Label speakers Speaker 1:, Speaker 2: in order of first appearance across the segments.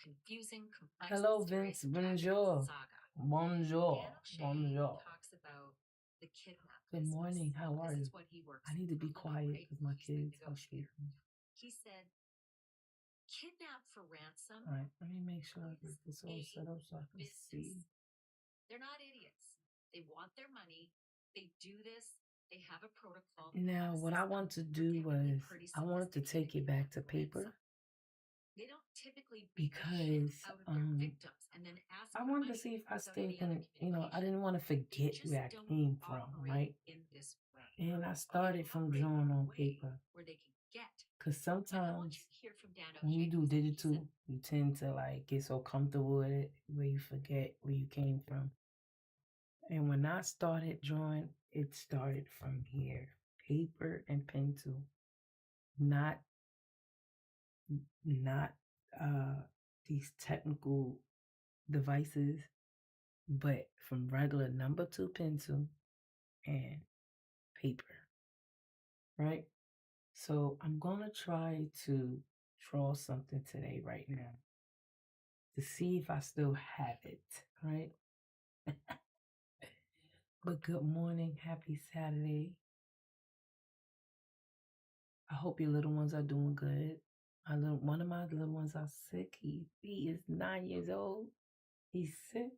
Speaker 1: confusing, complex
Speaker 2: Hello,
Speaker 1: series
Speaker 2: Vince.
Speaker 1: of
Speaker 2: Bonjour.
Speaker 1: saga.
Speaker 2: Bonjour.
Speaker 1: Dan O'Shea
Speaker 2: Bonjour.
Speaker 1: talks about the kidnap
Speaker 2: Good
Speaker 1: business.
Speaker 2: morning. How are
Speaker 1: This
Speaker 2: you?
Speaker 1: is what he works
Speaker 2: I need to
Speaker 1: for
Speaker 2: be
Speaker 1: a living,
Speaker 2: quiet
Speaker 1: right?
Speaker 2: because my
Speaker 1: He's the
Speaker 2: kids are
Speaker 1: negotiator.
Speaker 2: sleeping.
Speaker 1: He said, kidnap for ransom
Speaker 2: All right, let me make sure I
Speaker 1: is
Speaker 2: get this all
Speaker 1: a
Speaker 2: set up so I can see.
Speaker 1: business. They're not idiots. They want their money. They do this. They have a protocol.
Speaker 2: Now, what I want to do was I wanted to take it back to paper
Speaker 1: They don't typically
Speaker 2: because
Speaker 1: out of their victims and then ask
Speaker 2: I
Speaker 1: for
Speaker 2: wanted to
Speaker 1: money
Speaker 2: see if I
Speaker 1: without
Speaker 2: still
Speaker 1: any other
Speaker 2: can, I didn't want to
Speaker 1: They
Speaker 2: forget
Speaker 1: just
Speaker 2: where I
Speaker 1: don't
Speaker 2: came from, right?
Speaker 1: operate in this way.
Speaker 2: And I
Speaker 1: They
Speaker 2: started from
Speaker 1: operate in
Speaker 2: drawing
Speaker 1: a
Speaker 2: on
Speaker 1: way
Speaker 2: paper
Speaker 1: where they can get.
Speaker 2: because
Speaker 1: And I want
Speaker 2: sometimes
Speaker 1: you to hear from Dan
Speaker 2: when you
Speaker 1: O'Shea
Speaker 2: do
Speaker 1: because he
Speaker 2: digital,
Speaker 1: said,
Speaker 2: you tend to like get so comfortable with it where you forget where you came from. And when I started drawing, it started from here, paper and pencil, not not these technical devices, but from regular number 2 pencil and paper, right? So I'm gonna try to draw something today right now to see if I still have it, right? But good morning, happy Saturday. I hope your little ones are doing good. One of my little ones are sick. He is 9 years old. He's sick.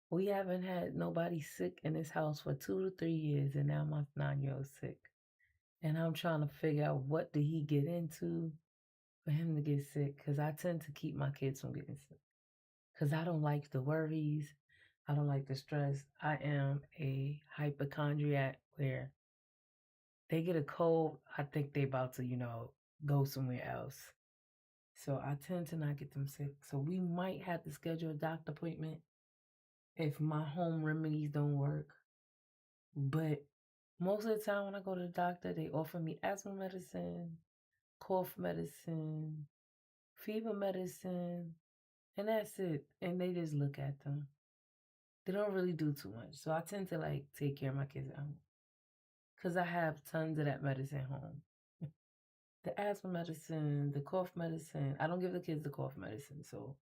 Speaker 2: We haven't had nobody sick in this house for 2 to 3 years, and now my 9-year-old sick. And I'm trying to figure out what did he get into for him to get sick, because I tend to keep my kids from getting sick. Because I don't like the worries. I don't like the stress. I am a hypochondriac where they get a cold, I think they about to, go somewhere else. So I tend to not get them sick. So we might have to schedule a doctor appointment if my home remedies don't work. But most of the time when I go to the doctor, they offer me asthma medicine, cough medicine, fever medicine, and that's it. And they just look at them. They don't really do too much. So I tend to like take care of my kids at home. Because I have tons of that medicine home. The asthma medicine, the cough medicine. I don't give the kids the cough medicine. So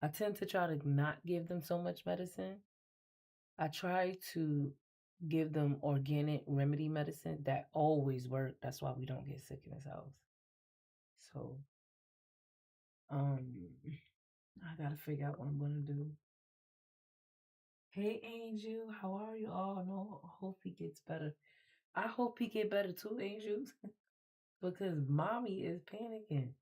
Speaker 2: I tend to try to not give them so much medicine. I try to give them organic remedy medicine that always work. That's why we don't get sick in this house. So, I gotta figure out what I'm gonna do. Hey, Angel, how are you? Oh no, I hope he gets better. I hope he get better too, Angels, because mommy is panicking.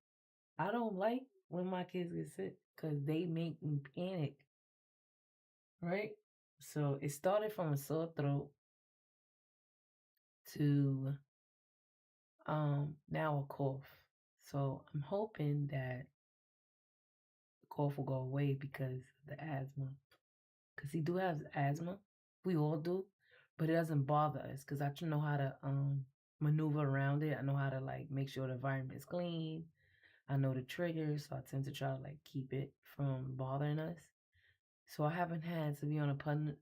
Speaker 2: I don't like when my kids get sick because they make me panic, right? So it started from a sore throat to now a cough. So I'm hoping that the cough will go away because of the asthma. Because he do have asthma. We all do. But it doesn't bother us because I know how to maneuver around it. I know how to like make sure the environment is clean. I know the triggers, so I tend to try to like keep it from bothering us. So I haven't had to be on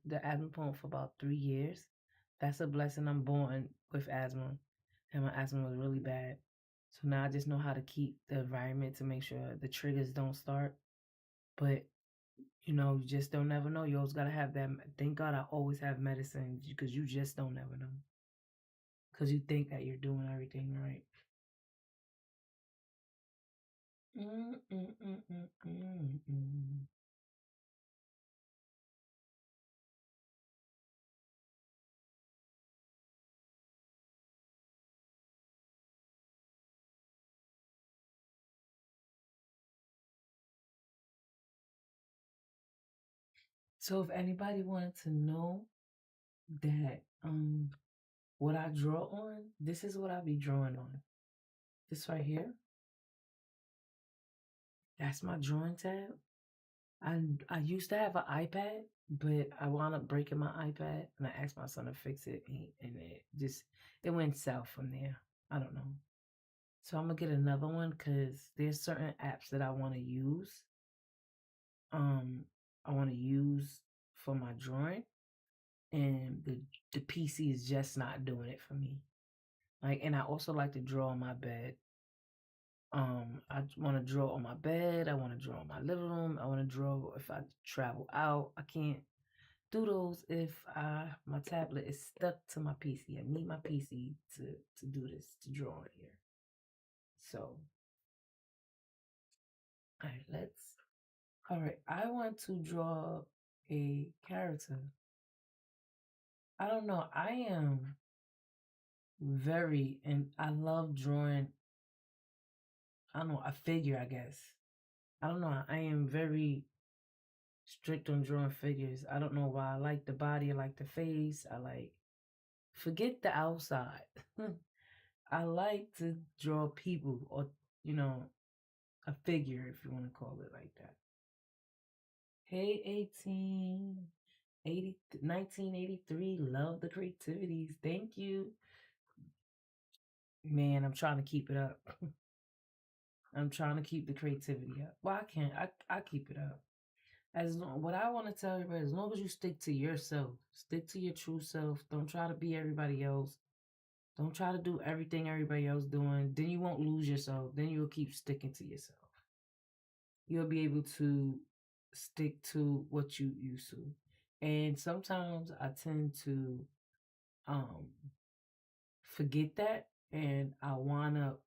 Speaker 2: the asthma pump for about 3 years. That's a blessing. I'm born with asthma, and my asthma was really bad. So now I just know how to keep the environment to make sure the triggers don't start. But you just don't never know. You always gotta have that. Thank God I always have medicine because you just don't never know. Because you think that you're doing everything right. Mm-mm-mm-mm-mm. So if anybody wanted to know that what I draw on, this is what I be drawing on. This right here, that's my drawing tab. I used to have an iPad, but I wound up breaking my iPad, and I asked my son to fix it, and it went south from there. I don't know. So I'm gonna get another one because there's certain apps that I want to use. I want to use for my drawing, and the PC is just not doing it for me. Like, and I also like to draw on my bed. I want to draw on my bed. I want to draw in my living room. I want to draw if I travel out. I can't do those if my tablet is stuck to my PC. I need my PC to do this, to draw in here. So, all right, I want to draw a character. I don't know. I am and I love drawing, I don't know, a figure, I guess. I don't know. I am very strict on drawing figures. I don't know why. I like the body, I like the face, forget the outside. I like to draw people or, a figure, if you want to call it like that. Hey, 1983, love the creativities. Thank you. Man, I'm trying to keep it up. I'm trying to keep the creativity up. Well, I can't. I keep it up. What I want to tell everybody, as long as you stick to yourself, stick to your true self. Don't try to be everybody else. Don't try to do everything everybody else doing. Then you won't lose yourself. Then you'll keep sticking to yourself. You'll be able to stick to what you used to. And sometimes I tend to forget that, and I wanna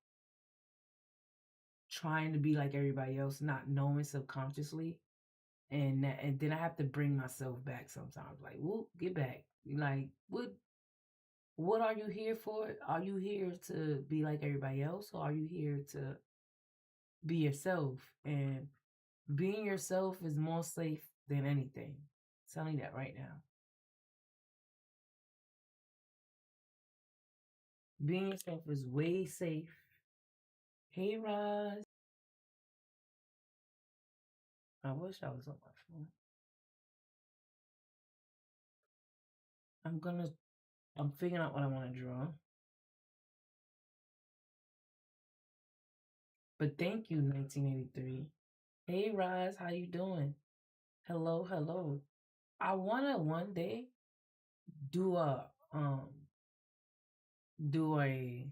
Speaker 2: trying to be like everybody else, not knowing subconsciously. And then I have to bring myself back sometimes. Like, whoop, get back. Like, what are you here for? Are you here to be like everybody else, or are you here to be yourself? And being yourself is more safe than anything. I'm telling you that right now. Being yourself is way safe. Hey, Roz. I wish I was on my phone. I'm figuring out what I want to draw. But thank you, 1983. Hey, Roz, how you doing? Hello, hello. I wanna one day do a do a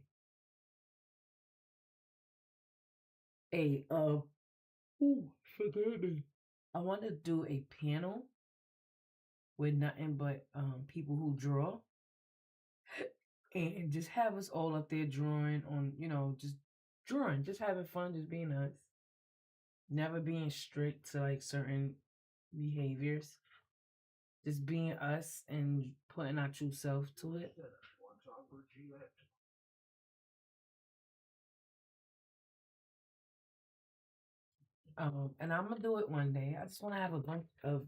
Speaker 2: forgive me. I want to do a panel with nothing but people who draw, and just have us all up there drawing on, just drawing, just having fun, just being us, never being strict to like certain behaviors, just being us and putting our true self to it. And I'm gonna do it one day. I just want to have a bunch of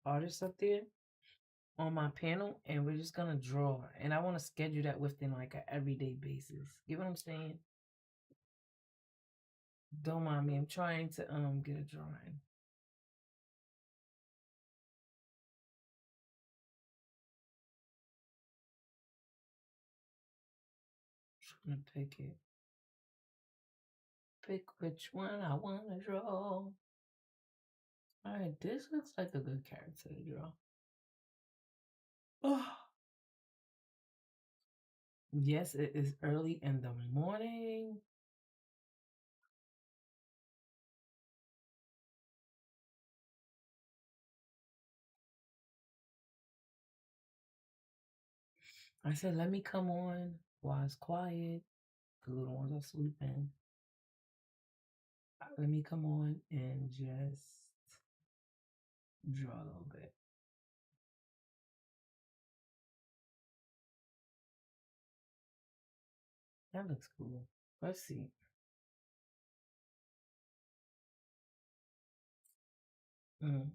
Speaker 2: artists up there on my panel, and we're just gonna draw. And I want to schedule that within like an everyday basis. You know what I'm saying? Don't mind me. I'm trying to get a drawing. I'm gonna pick it. Pick which one I want to draw. All right, this looks like a good character to draw. Oh. Yes, it is early in the morning. I said, let me come on while it's quiet. The little ones are sleeping. Let me come on and just draw a little bit. That looks cool. Let's see. Mm.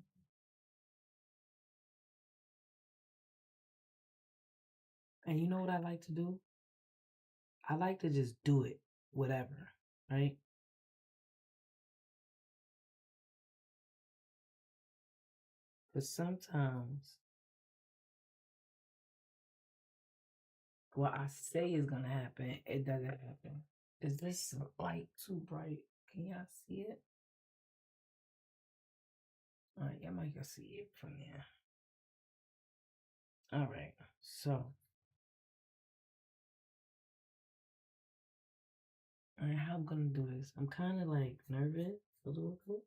Speaker 2: And you know what I like to do? I like to just do it, whatever, right? But sometimes what I say is gonna happen, it doesn't happen. Is this light too bright? Can y'all see it? All right, y'all might can see it from there. All right, so Alright, how I'm gonna do this? I'm kind of like nervous a little bit.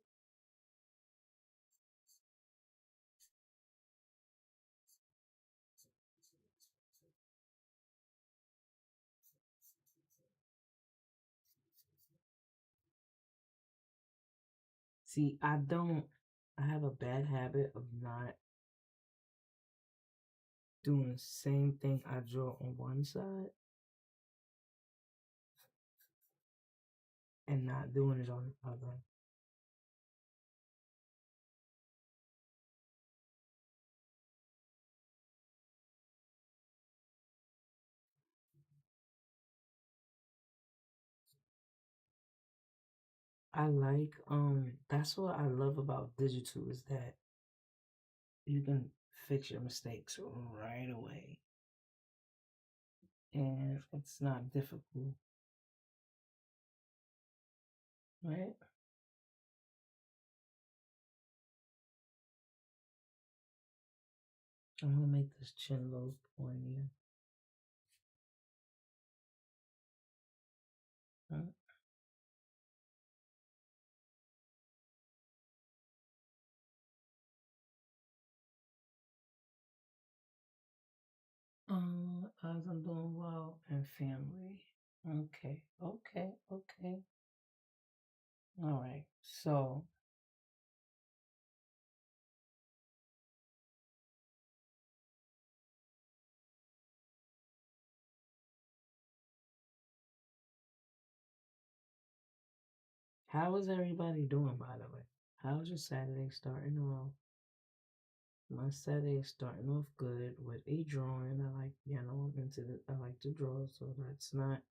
Speaker 2: See, I have a bad habit of not doing the same thing I draw on one side and not doing it on the other. I like that's what I love about digital is that you can fix your mistakes right away and it's not difficult, right? I'm gonna make this chin a little pointier. Huh? As I'm doing well and family. Okay, okay, okay. All right. So how is everybody doing, by the way? How's your Saturday starting off? My Saturday is starting off good with a drawing. I like, I'm into I like to draw, so that's not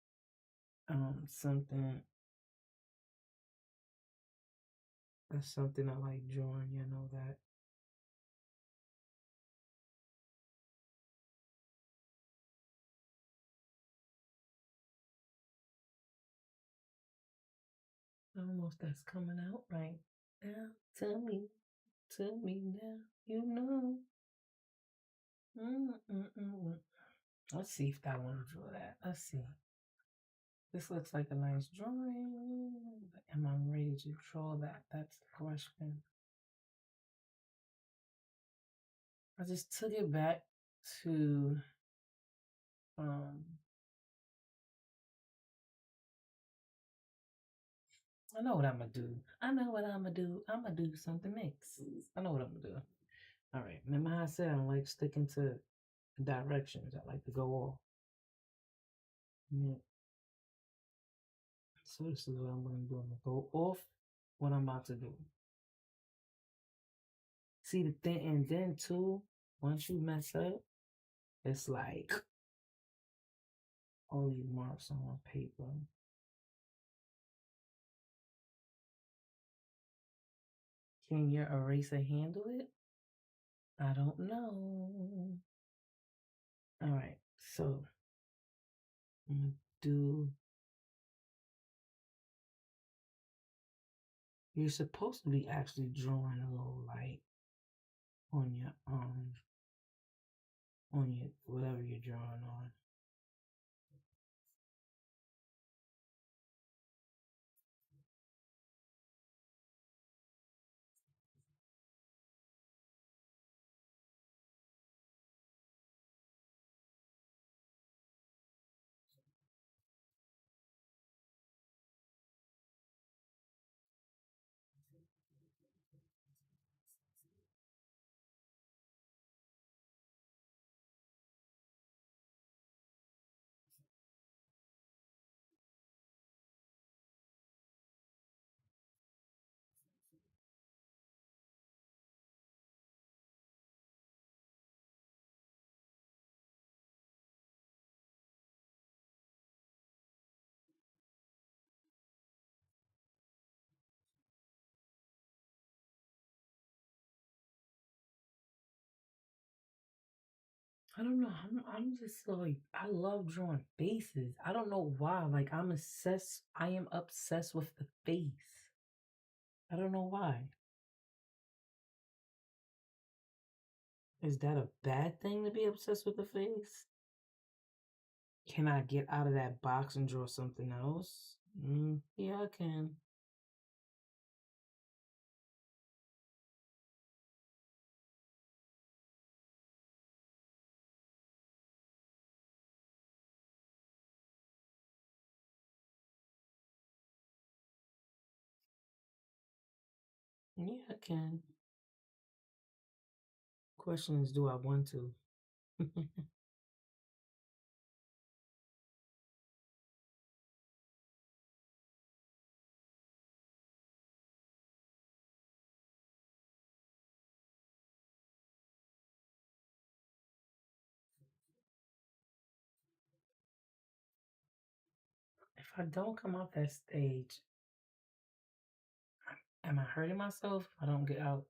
Speaker 2: something that's something I like drawing, that. I don't know if that's coming out right now. Tell me now, you know. Mm-mm-mm. Let's see if I want to draw that. Let's see. This looks like a nice drawing. Am I ready to draw that? That's the question. I just took it back to I know what I'm gonna do. I'm gonna do something mixed. I know what I'm gonna do. All right. Remember how I said I don't like sticking to directions. I like to go off. Yeah. So this is what I'm gonna do. I'm gonna go off what I'm about to do. See the thing, and then too, once you mess up, it's like all these marks on paper. Can your eraser handle it? I don't know. All right, so I'm gonna do. You're supposed to be actually drawing a little light on your whatever you're drawing on. I don't know. I'm just like I love drawing faces. I don't know why. Like I'm obsessed. I am obsessed with the face. I don't know why. Is that a bad thing to be obsessed with the face? Can I get out of that box and draw something else? Yeah, I can. Yeah, I can. Question is, do I want to? If I don't come off that stage, am I hurting myself if I don't get out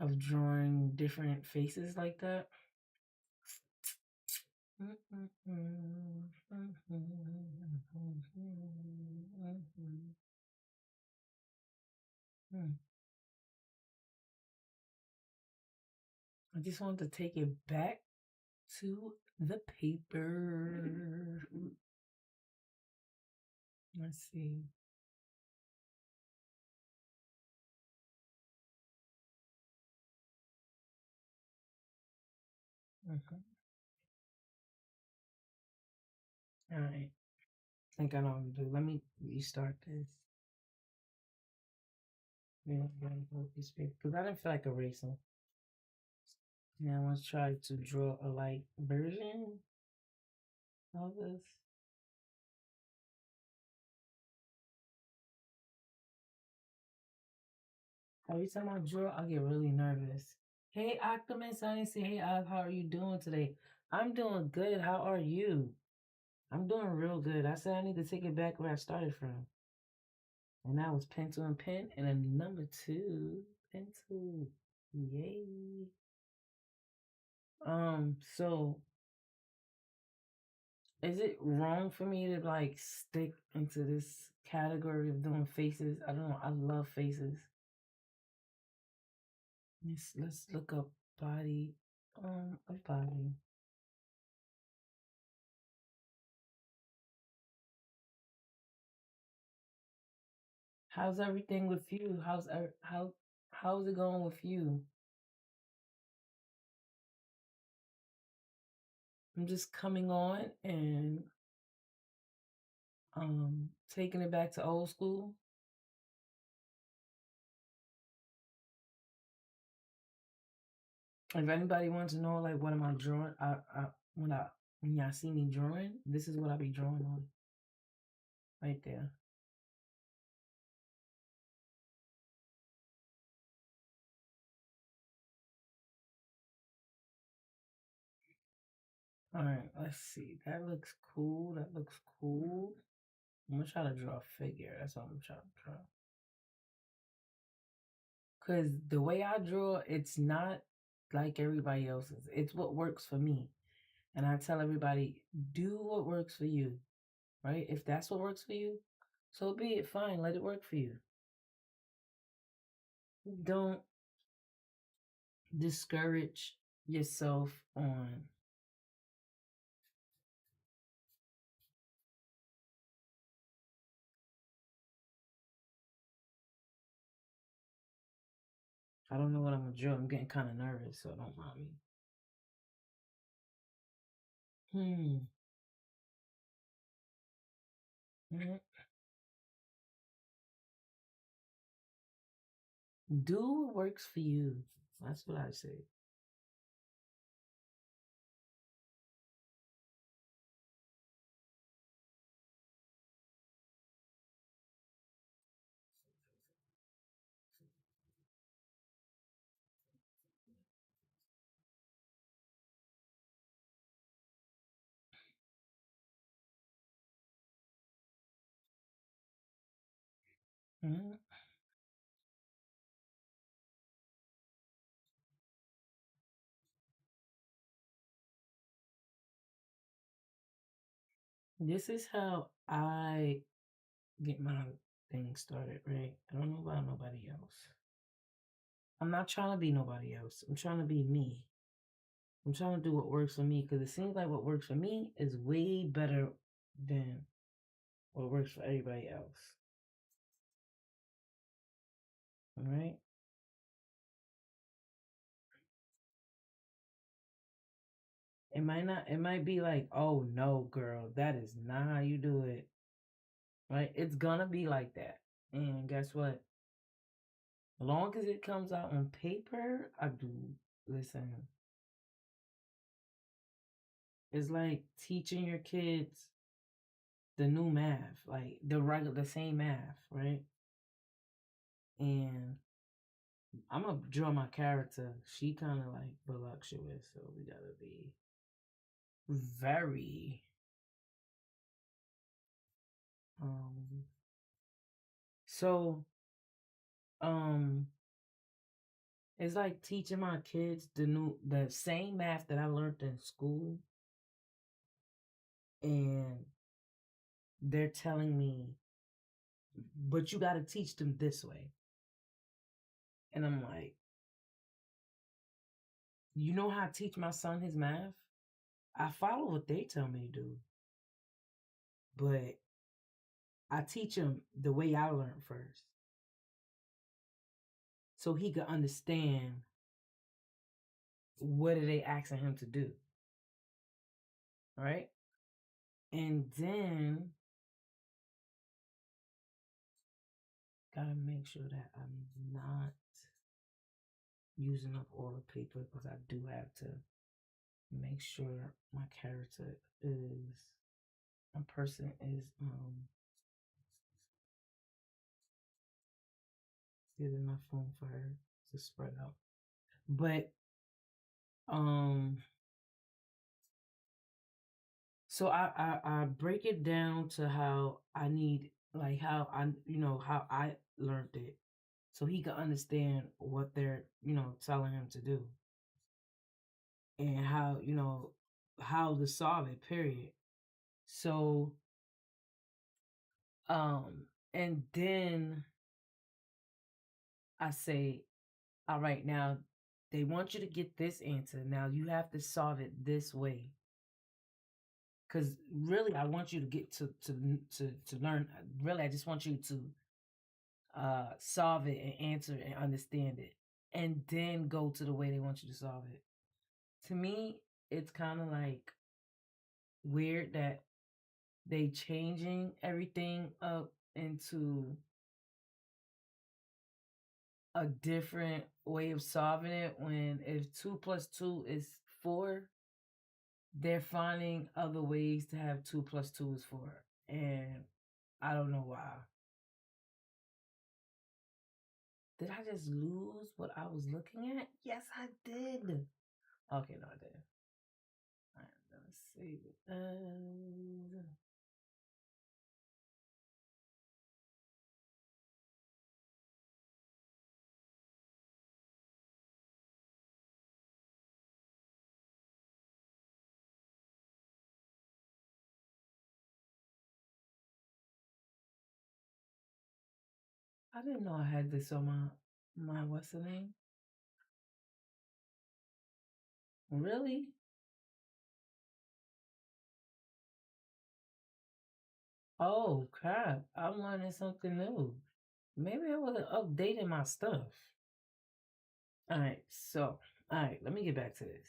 Speaker 2: of drawing different faces like that? I just want to take it back to the paper. Let's see. Okay. All right. I think I know what to do. Let me restart this. Yeah, because I didn't feel like erasing. Now let's try to draw a light version of this. Every time I draw, I get really nervous. Hey, Optimus, I didn't say, hey, Oz, how are you doing today? I'm doing good. How are you? I'm doing real good. I said I need to take it back where I started from. And that was pencil and pen. And then number 2, pencil. Yay. So is it wrong for me to like stick into this category of doing faces? I don't know. I love faces. Let's look up body. A body. How's everything with you? How's it going with you? I'm just coming on and taking it back to old school. If anybody wants to know like what am I drawing, when y'all see me drawing, this is what I be drawing on. Right there. Alright, let's see. That looks cool. That looks cool. I'm gonna try to draw a figure. That's all I'm trying to draw. Cause the way I draw, it's not like everybody else's. It's what works for me. And I tell everybody, do what works for you. Right? If that's what works for you, so be it. Fine, let it work for you. Don't discourage yourself on I don't know what I'm gonna draw. I'm getting kind of nervous, so don't mind me. Mhm. Do what works for you. That's what I say. Mhm. This is how I get my thing started, right? I don't know about nobody else. I'm not trying to be nobody else. I'm trying to be me. I'm trying to do what works for me because it seems like what works for me is way better than what works for everybody else. All right. It might be like, oh no, girl, that is not how you do it. Right? It's gonna be like that. And guess what? As long as it comes out on paper, I do listen. It's like teaching your kids the new math, like the same math, right? And I'm gonna draw my character. She kind of like voluptuous, so we gotta be very um. So um, it's like teaching my kids the same math that I learned in school, and they're telling me, but you got to teach them this way. And I'm like, you know how I teach my son his math? I follow what they tell me to do, but I teach him the way I learned first, so he could understand what are they asking him to do, right? And then gotta make sure that I'm not using up all the paper, because I do have to make sure my character is a person is there's enough room for her to spread out. But so I break it down to how I need, like how how I learned it, so he can understand what they're telling him to do, and how to solve it, period. So and then I say, all right, now they want you to get this answer. Now you have to solve it this way. Because really, I want you to get to learn. Really, I just want you to solve it and answer and understand it, and then go to the way they want you to solve it. To me, it's kind of like weird that they changing everything up into a different way of solving it, when if 2 plus 2 is 4, they're finding other ways to have 2 plus 2 is 4. And I don't know why. Did I just lose what I was looking at? Yes, I did. Okay, no, I didn't. All right, let's save it. I didn't know I had this on my what's the name? Really? Oh crap! I'm learning something new. Maybe I would have updated my stuff. All right, let me get back to this.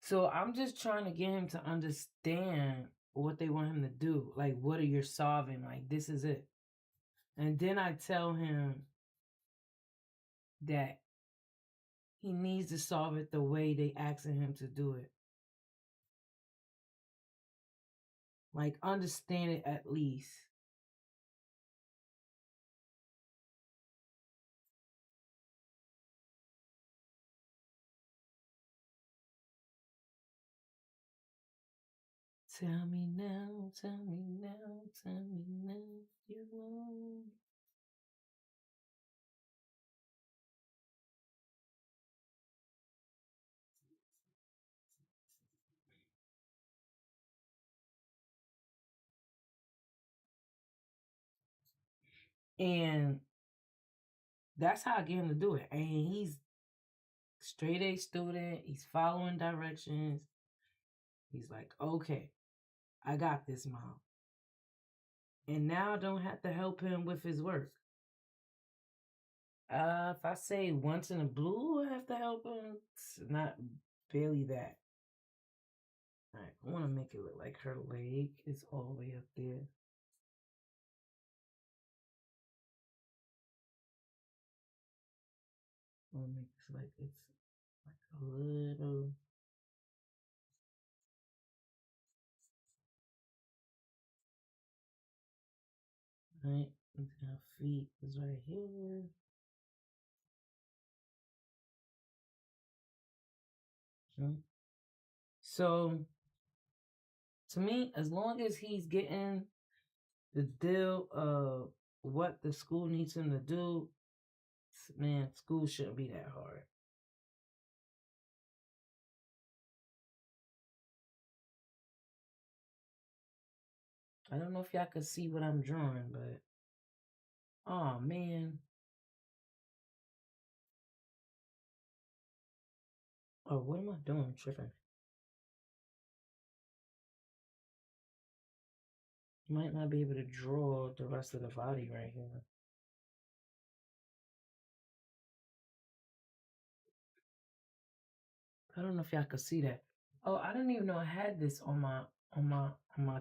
Speaker 2: So I'm just trying to get him to understand what they want him to do. Like, what are you solving? Like, this is it. And then I tell him that he needs to solve it the way they asking him to do it. Like, understand it at least. Tell me now, tell me now, tell me now, you won't. And that's how I get him to do it. And he's straight A student. He's following directions. He's like, okay, I got this, mom. and now I don't have to help him with his work. If I say once in a blue, I have to help him. It's not barely that. All right, I want to make it look like her leg is all the way up there. I want to make this like it's like a little. Right, and then her feet is right here. Okay. So to me, as long as he's getting the deal of what the school needs him to do, man, school shouldn't be that hard. I don't know if y'all can see what I'm drawing, but oh man. Oh, what am I doing? I'm tripping. Might not be able to draw the rest of the body right here. I don't know if y'all could see that. Oh, I didn't even know I had this on my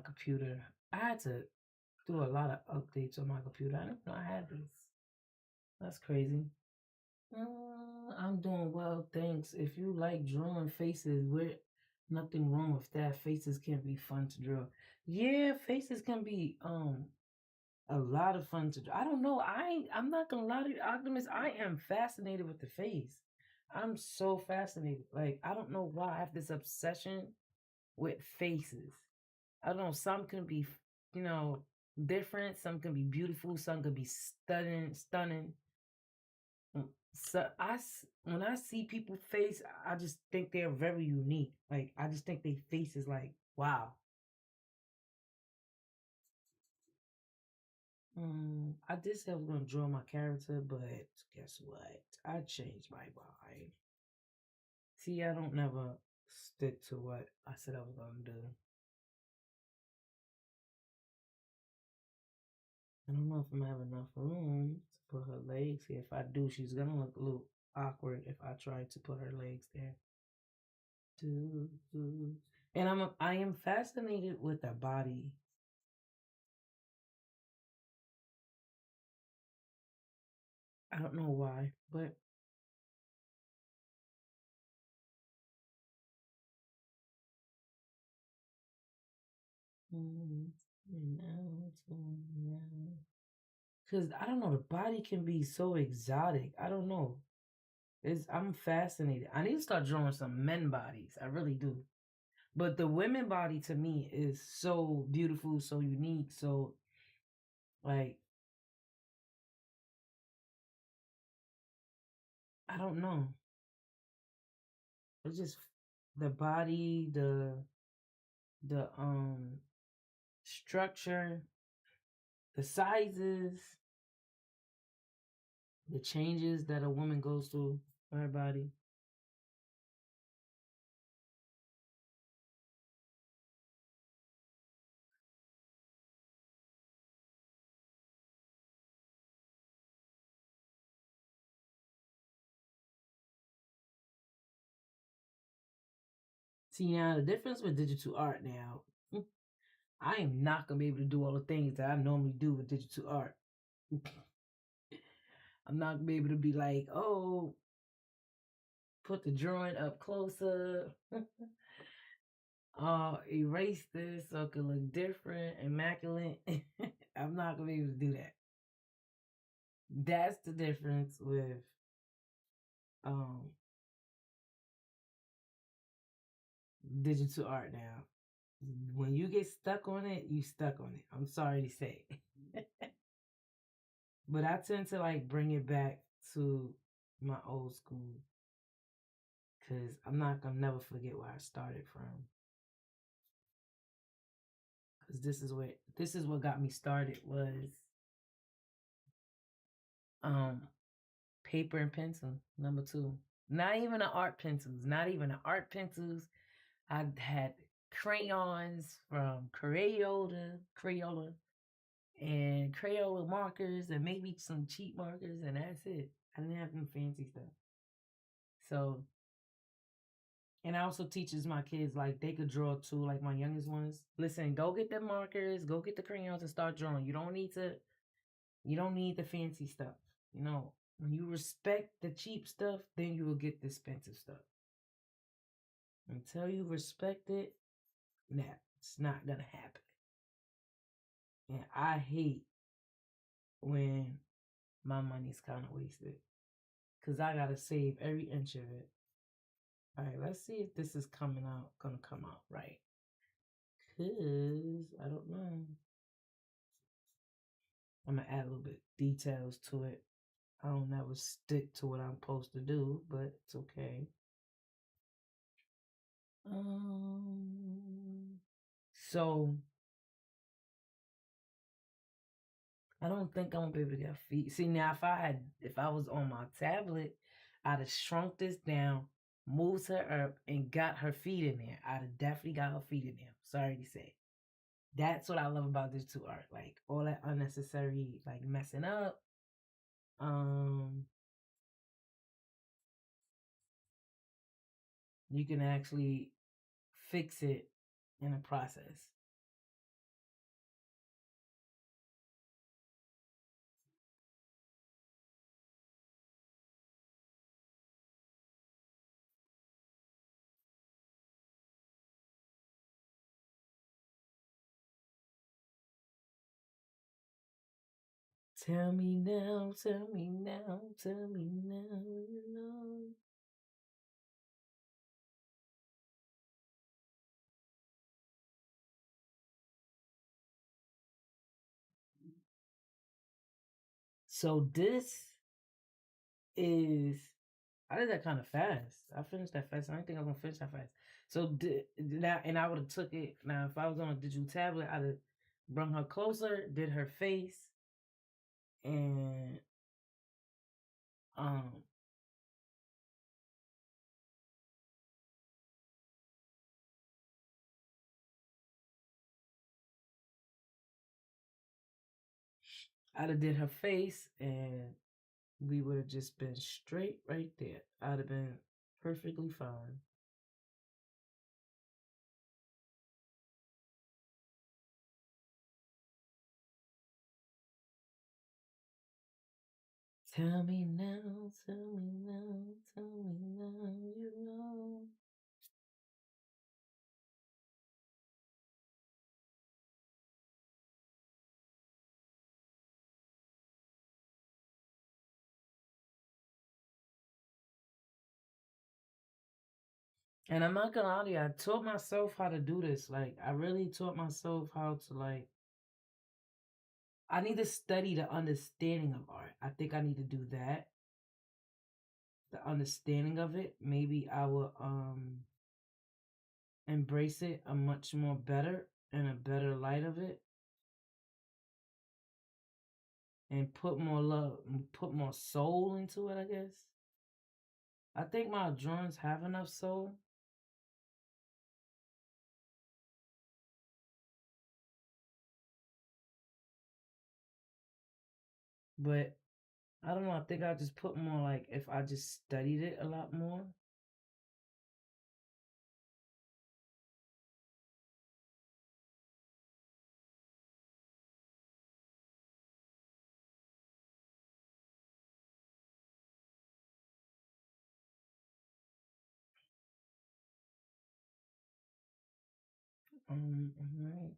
Speaker 2: computer. I had to do a lot of updates on my computer. I didn't know I had this. That's crazy. I'm doing well, thanks. If you like drawing faces, we're nothing wrong with that. Faces can be fun to draw. Yeah, faces can be a lot of fun to draw. I don't know. I'm not gonna lie to you, Optimus. I am fascinated with the face. I'm so fascinated. Like I don't know why I have this obsession with faces. I don't know. Some can be, you know, different. Some can be beautiful. Some can be stunning. So when I see people's face, I just think they're very unique. Like I just think their face is like wow. I did say I was gonna draw my character, but guess what? I changed my mind. See, I don't never stick to what I said I was gonna do. I don't know if I'm gonna have enough room to put her legs here. If I do, she's gonna look a little awkward if I try to put her legs there. And I am fascinated with the body. I don't know why, but because I don't know, the body can be so exotic. I don't know. I'm fascinated. I need to start drawing some men bodies. I really do. But the women body to me is so beautiful, so unique, so like I don't know. It's just the body, the structure, the sizes, the changes that a woman goes through in her body. See now the difference with digital art now, I am not gonna be able to do all the things that I normally do with digital art. I'm not gonna be able to be like, oh, put the drawing up closer. Erase this so it can look different, immaculate. I'm not gonna be able to do that. That's the difference with um digital art now. When you get stuck on it, you stuck on it. I'm sorry to say. But I tend to like bring it back to my old school because I'm not gonna never forget where I started from. Because this is what got me started was um paper and pencil. Number two, not even the art pencils. Not even the art pencils. I had crayons from Crayola. and Crayola markers and maybe some cheap markers, and that's it. I didn't have any fancy stuff. So, and I also teaches my kids like they could draw too, like my youngest ones. Listen, go get the markers, go get the crayons and start drawing. You don't need the fancy stuff. You know, when you respect the cheap stuff, then you will get the expensive stuff. Until you respect it, nah, it's not gonna happen. And I hate when my money's kind of wasted because I gotta save every inch of it. All right, let's see if this is gonna come out right. Cause I don't know. I'm gonna add a little bit details to it. I don't never stick to what I'm supposed to do, but it's okay. So I don't think I'm gonna be able to get feet. See now, if I was on my tablet, I'd have shrunk this down, moved her up, and got her feet in there. I'd have definitely got her feet in there. Sorry to say. That's what I love about digital art. Like all that unnecessary like messing up. You can actually fix it in a process. Tell me now, tell me now, tell me now, you know. So this is, I did that kind of fast. I finished that fast. I didn't think I was gonna finish that fast. So now, and I would have took it. Now, if I was on a digital tablet, I'd have brought her closer, did her face, and um, I'd have did her face, and we would have just been straight right there. I'd have been perfectly fine. Tell me now, tell me now, tell me now, you know. And I'm not gonna lie to you, I taught myself how to do this. Like, I really taught myself how to, like, I need to study the understanding of art. I think I need to do that. The understanding of it. Maybe I will embrace it a much more better and a better light of it. And put more love, put more soul into it, I guess. I think my drawings have enough soul. But I don't know. I think I just put more like if I just studied it a lot more. Right.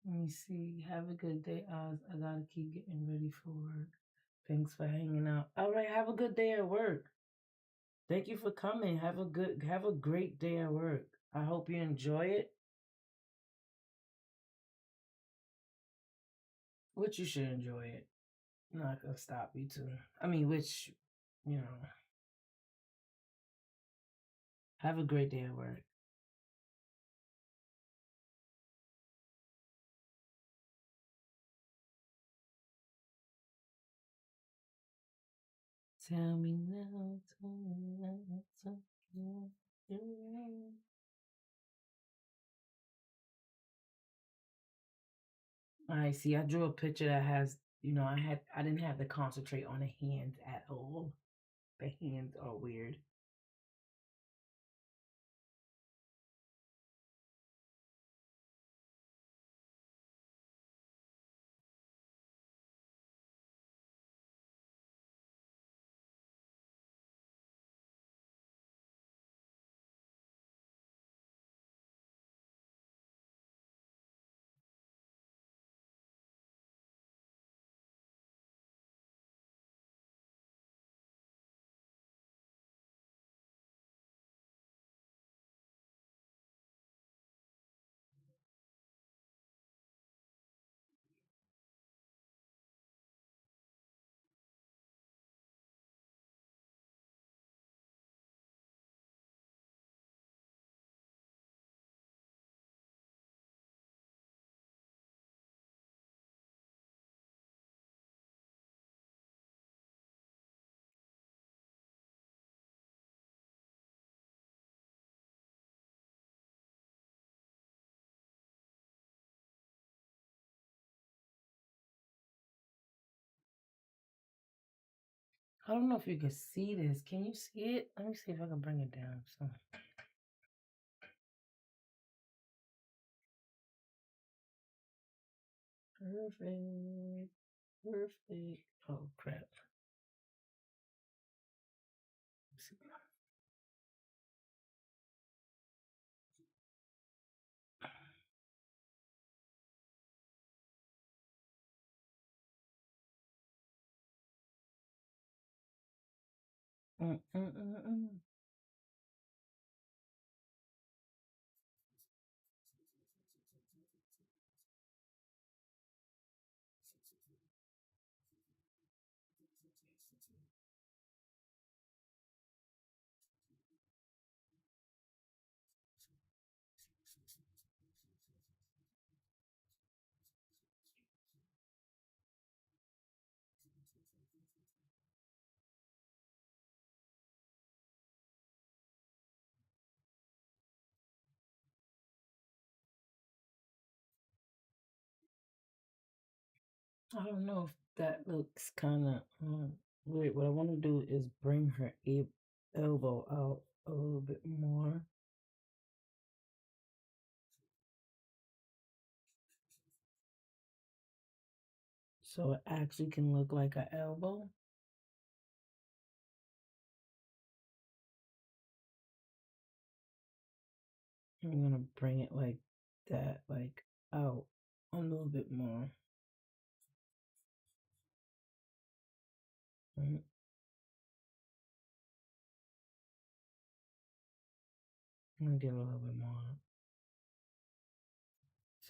Speaker 2: Let me see. Have a good day, Oz. I gotta keep getting ready for work. Thanks for hanging out. All right, have a good day at work. Thank you for coming. Have a great day at work. I hope you enjoy it. Which you should enjoy it. I'm not gonna stop you to. I mean, which, you know, have a great day at work. Tell me now, tell me now, tell me now. I see. I drew a picture that has, I didn't have to concentrate on the hands at all. The hands are weird. I don't know if you can see this. Can you see it? Let me see if I can bring it down. So. Perfect. Perfect. Oh, crap. Mm-mm-mm-mm. I don't know if that looks kind of weird. What I want to do is bring her elbow out a little bit more. So it actually can look like an elbow. I'm gonna bring it like that, like out a little bit more. Right. I'm gonna get a little bit more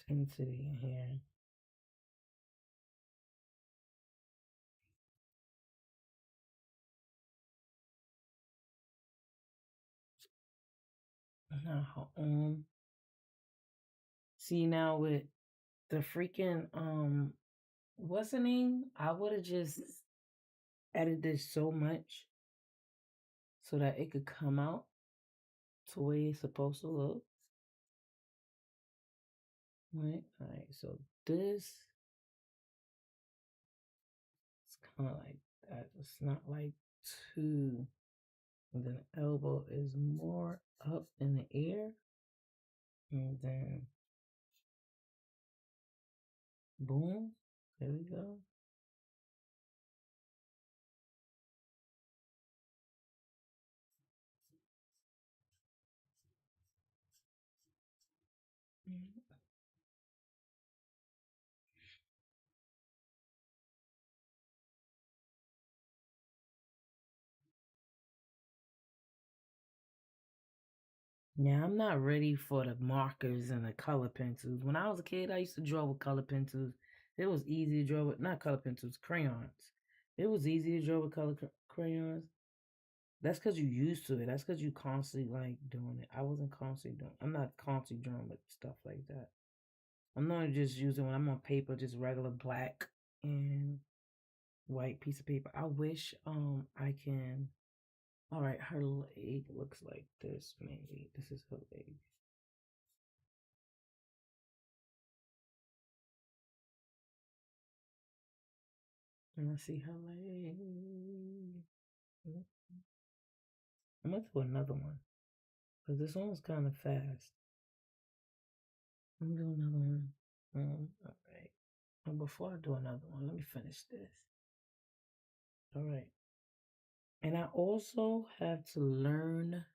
Speaker 2: intensity in here. Now her arm. See now with the freaking what's the name? I would have just edited this so much so that it could come out to where it's supposed to look. Right? Alright, so this is kinda like that. It's not like too, and then the elbow is more up in the air. And then boom. There we go. Mhm. Yeah, I'm not ready for the markers and the color pencils. When I was a kid, I used to draw with color pencils. It was easy to draw with, not color pencils, crayons. It was easy to draw with color crayons. That's because you used to it. That's because you constantly like doing it. I wasn't constantly doing. I'm not constantly drawing with stuff like that. I'm not just using when I'm on paper, just regular black and white piece of paper. I wish I can. All right, her leg looks like this. Maybe this is her leg. And I see her leg. I'm gonna do another one because this one was kind of fast. I'm gonna do another one. All right. And before I do another one, let me finish this. All right. And I also have to learn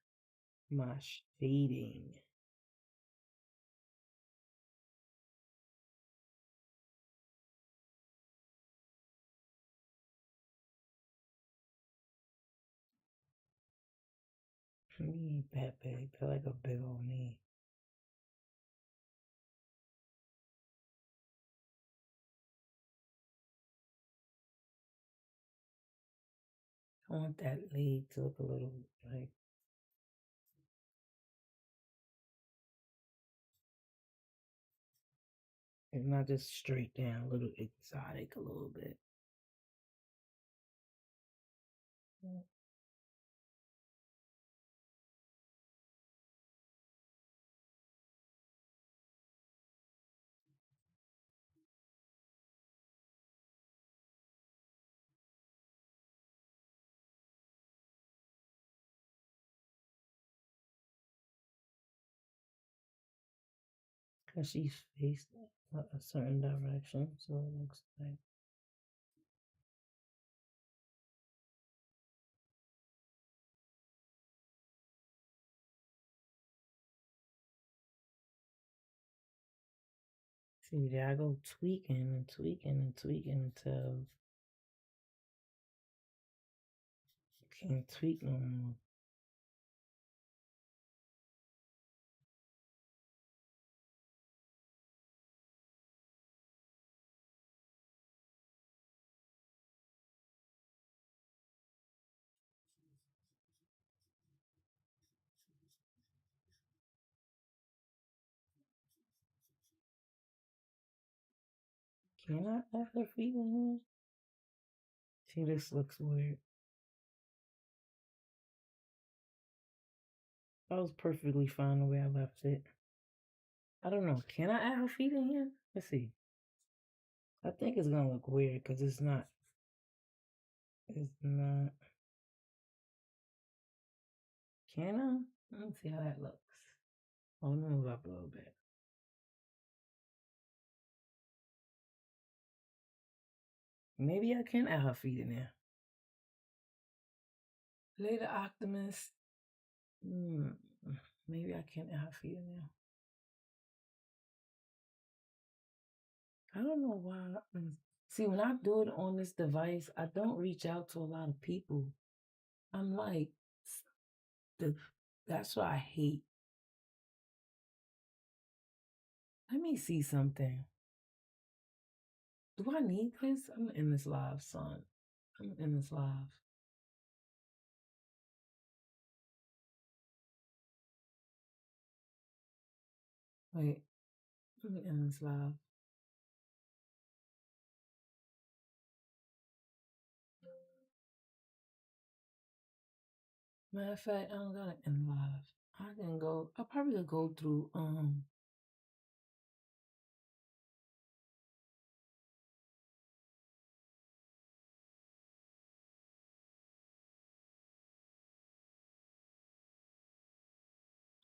Speaker 2: my shading. Me ain't that big. They're like a big old me. I want that leg to look a little like it's not just straight down, a little exotic, a little bit. Because she's faced a certain direction, so it looks like. See, there I go tweaking and tweaking and tweaking until I can't tweak no more. Can I add her feet in here? See, this looks weird. That was perfectly fine the way I left it. I don't know. Can I add her feet in here? Let's see. I think it's gonna look weird because it's not. It's not. Can I? Let me see how that looks. Oh, let me move up a little bit. Maybe I can add her feet in there. Later, Optimus. Maybe I can add her feet in there. I don't know why. See, when I do it on this device, I don't reach out to a lot of people. I'm like, that's what I hate. Let me see something. Do I need this? I'm in this live, son. I'm in this live. Wait, let me end this live. Matter of fact, I don't gotta end live. I can go. I'll probably go through.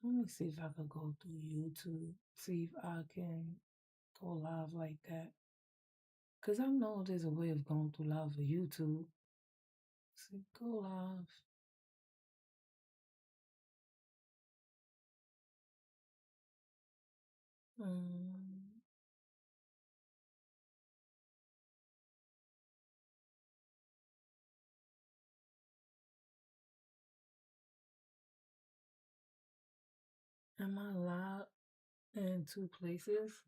Speaker 2: Let me see if I could go through YouTube. See if I can go live like that. Cause I know there's a way of going through live for YouTube. See, go live. Um, Am I locked in two places?